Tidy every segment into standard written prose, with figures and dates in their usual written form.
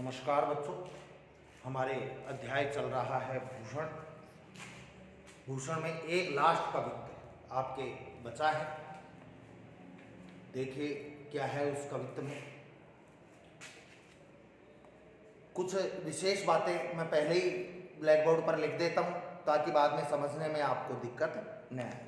नमस्कार बच्चों। हमारे अध्याय चल रहा है भूषण। भूषण में एक लास्ट कवित्व आपके बचा है। देखिए क्या है उस कवित्व में। कुछ विशेष बातें मैं पहले ही ब्लैक बोर्ड पर लिख देता हूँ ताकि बाद में समझने में आपको दिक्कत न आए।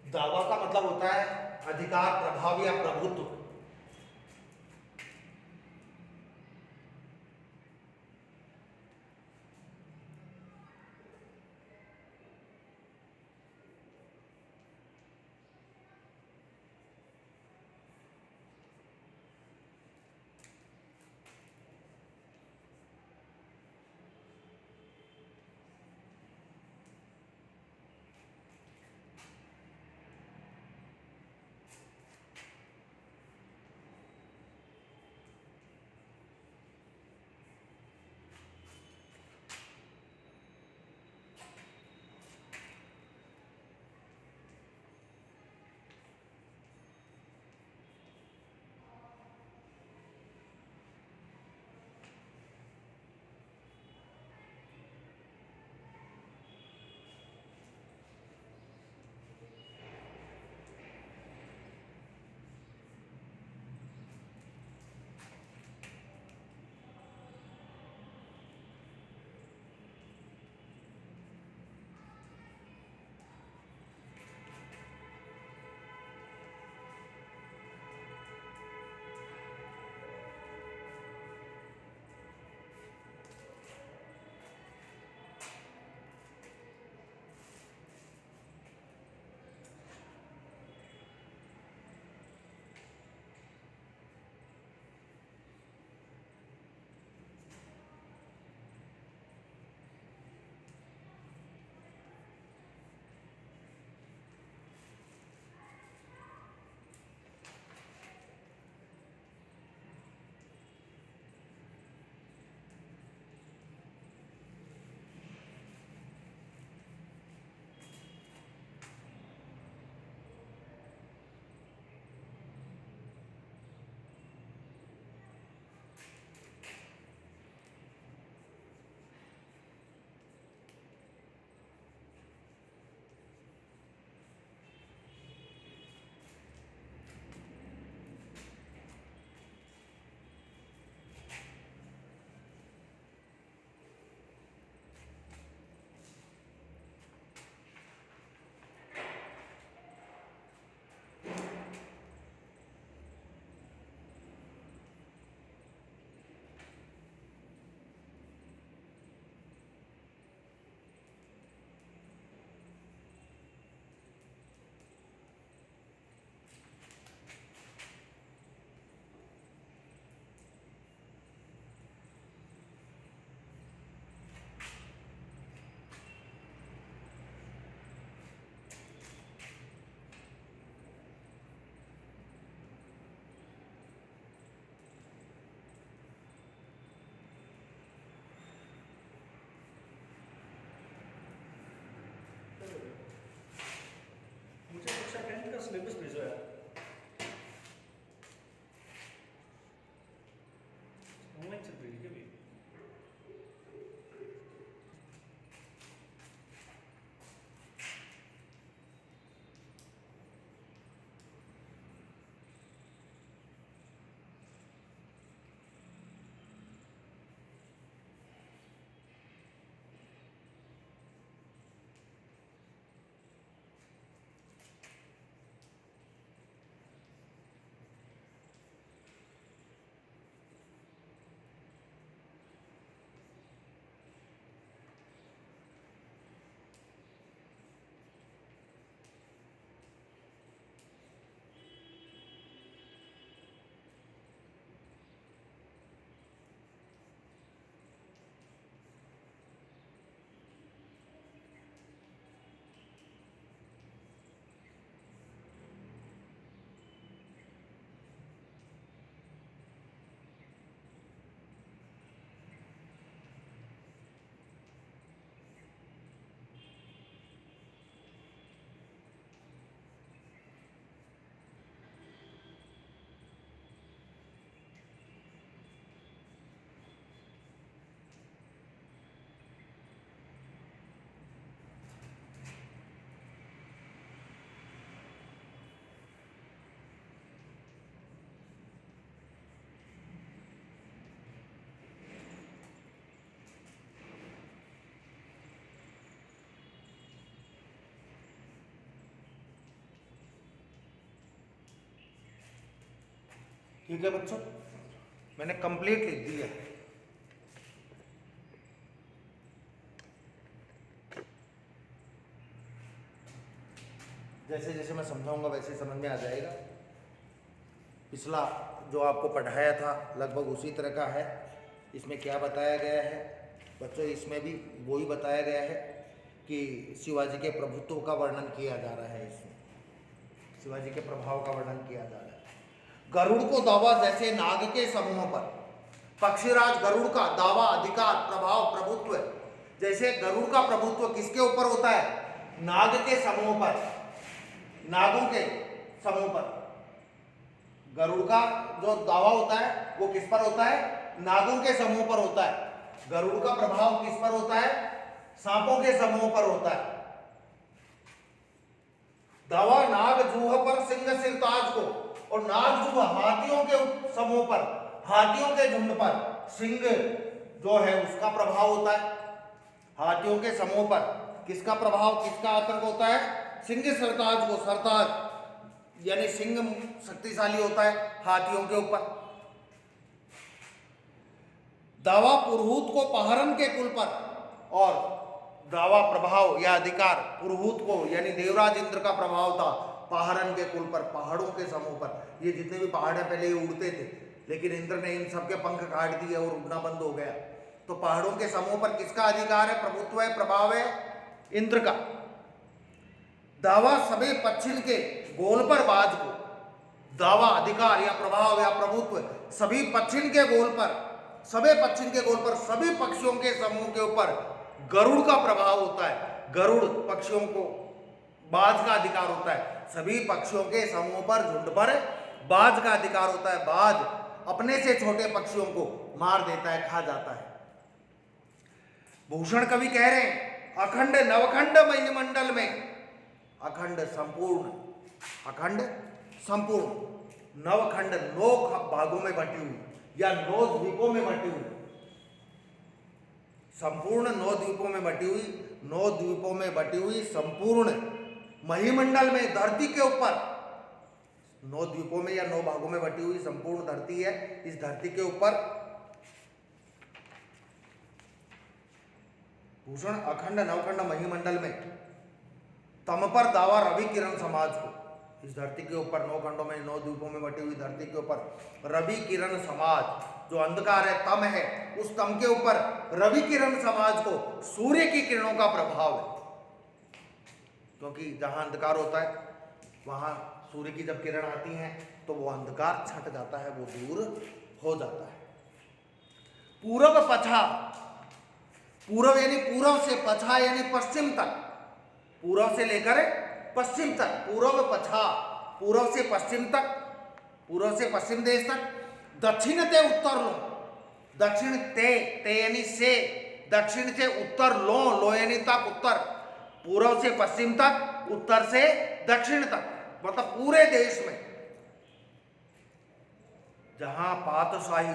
दावा का मतलब होता है अधिकार, प्रभाव या प्रभुत्व। मुझे कक्षा 10 का सिलेबस भेजो यार। ऑनलाइन चल रही है क्या भी? ठीक है बच्चों, मैंने कंप्लीट लिख दिया। जैसे जैसे मैं समझाऊंगा वैसे समझ में आ जाएगा। पिछला जो आपको पढ़ाया था लगभग उसी तरह का है। इसमें क्या बताया गया है बच्चों, इसमें भी वही बताया गया है कि शिवाजी के प्रभुत्व का वर्णन किया जा रहा है। इसमें शिवाजी के प्रभाव का वर्णन किया जा रहा है। गरुड़ को दावा जैसे नाग के समूह पर, पक्षीराज गरुड़ का दावा अधिकार प्रभाव प्रभुत्व जैसे गरुड़ का प्रभुत्व किसके ऊपर होता है? नाग के समूह पर, नागों के समूह पर। गरुड़ का जो दावा होता है वो किस पर होता है? नागों के समूह पर होता है। गरुड़ का प्रभाव किस पर होता है? सांपों के समूह पर होता है। दावा नाग जूह पर सिंह सिरताज को, और नाग जूह हाथियों के समूह पर, हाथियों के झुंड पर सिंह जो है उसका प्रभाव होता है। हाथियों के समूह पर किसका प्रभाव, किसका आतंक होता है? सिंह सरताज को, सरताज यानी सिंह शक्तिशाली होता है हाथियों के ऊपर। दावा पुरहूत को पहरन के कुल पर, और दावा प्रभाव या अधिकार पुरहूत को यानी देवराज इंद्र का प्रभाव था पहरन के कुल पर, पहाड़ों के समूह पर। ये जितने भी पहाड़ है पहले ये उड़ते थे, लेकिन इंद्र ने इन सबके पंख काट दिए और उड़ना बंद हो गया। तो पहाड़ों के समूह पर किसका अधिकार है, प्रभुत्व है, प्रभाव है? इंद्र का। दावा सभी पक्षिण के गोल पर बाज को, दावा अधिकार या प्रभाव या प्रभुत्व सभी पक्षिण के गोल पर, सभी पक्षिण के गोल पर, सभी पक्षियों के समूह के ऊपर गरुड़ का प्रभाव होता है। गरुड़ पक्षियों को बाज का अधिकार होता है। सभी पक्षियों के समूह पर, झुंड पर बाज का अधिकार होता है। बाज अपने से छोटे पक्षियों को मार देता है, खा जाता है। भूषण कवि कह रहे हैं अखंड नवखंड महिमंडल में, अखंड संपूर्ण, अखंड संपूर्ण, नवखंड 9 भागों में बटी हुई या 9 द्वीपों में बटी हुई, संपूर्ण 9 द्वीपों में बटी हुई, 9 द्वीपों में बटी हुई संपूर्ण महिमंडल में, धरती के ऊपर 9 द्वीपों में या 9 भागों में बटी हुई संपूर्ण धरती है। इस धरती के ऊपर भूषण अखंड नवखंड महिमंडल में तम पर दावा रवि किरण समाज को, इस धरती के ऊपर 9 खंडों में 9 द्वीपों में बटी हुई धरती के ऊपर रवि किरण समाज, जो अंधकार है, तम है, उस तम के ऊपर रवि किरण समाज को सूर्य की किरणों का प्रभाव है। क्योंकि जहां अंधकार होता है वहां सूर्य की जब किरण आती हैं तो वो अंधकार छट जाता है, वो दूर हो जाता है। पूरब पछा, पूर्व यानी पूर्व से, पछा यानी पश्चिम तक, पूर्व से लेकर पश्चिम तक, पूर्व पछा, पूर्व से पश्चिम तक, पूर्व से पश्चिम देश तक। दक्षिण ते उत्तर लो, दक्षिण ते, ते यानी से, दक्षिण से उत्तर लो, लो यानी तक, उत्तर, पूर्व से पश्चिम तक, उत्तर से दक्षिण तक, मतलब पूरे देश में जहां पातशाही,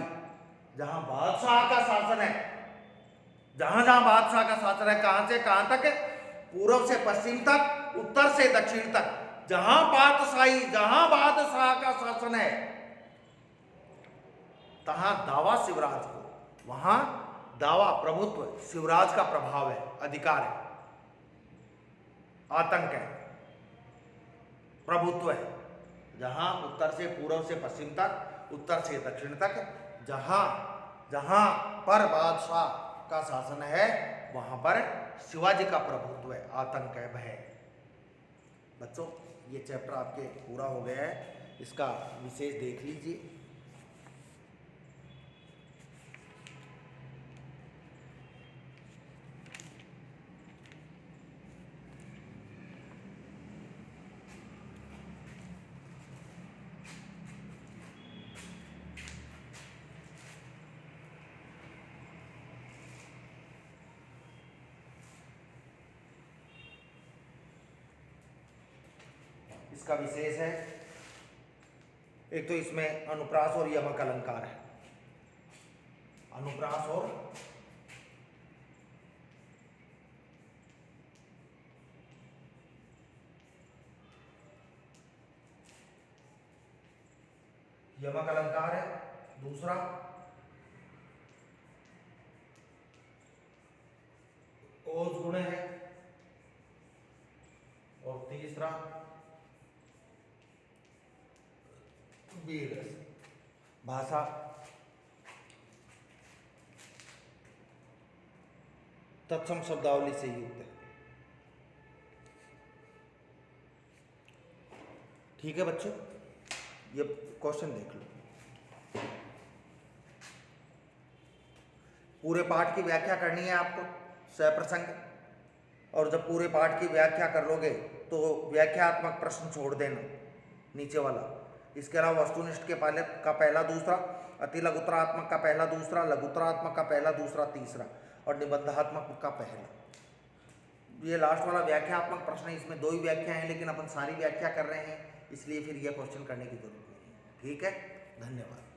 जहां बादशाह का शासन है, जहां जहां बादशाह का शासन है, कहां से कहां तक? पूर्व से पश्चिम तक, उत्तर से दक्षिण तक, जहां पातशाही, जहां बादशाह का शासन है, तहां दावा शिवराज को, वहां दावा प्रभुत्व शिवराज का प्रभाव है, अधिकार है, आतंक है, प्रभुत्व है। जहां उत्तर से पूर्व से पश्चिम तक, उत्तर से दक्षिण तक, जहां जहां पर बादशाह का शासन है वहां पर शिवाजी का प्रभुत्व है, आतंक है, भय। बच्चों ये चैप्टर आपके पूरा हो गया है, इसका विशेष देख लीजिए। इसका विशेष है, एक तो इसमें अनुप्रास और यमक अलंकार है, अनुप्रास और यमक अलंकार है। दूसरा ओज गुण है। और तीसरा वीर रस। भाषा तत्सम शब्दावली से युक्त है। ठीक है बच्चों, ये क्वेश्चन देख लो। पूरे पाठ की व्याख्या करनी है आपको सप्रसंग, और जब पूरे पाठ की व्याख्या कर लोगे तो व्याख्यात्मक प्रश्न छोड़ देना नीचे वाला। इसके अलावा वस्तुनिष्ठ के पहले का पहला दूसरा, अति लघुतरात्मक का पहला दूसरा, लघुतरात्मक का पहला दूसरा तीसरा, और निबंधात्मक का पहला। ये लास्ट वाला व्याख्यात्मक प्रश्न है, इसमें 2 ही व्याख्या हैं, लेकिन अपन सारी व्याख्या कर रहे हैं, इसलिए फिर यह क्वेश्चन करने की जरूरत नहीं है। ठीक है, धन्यवाद।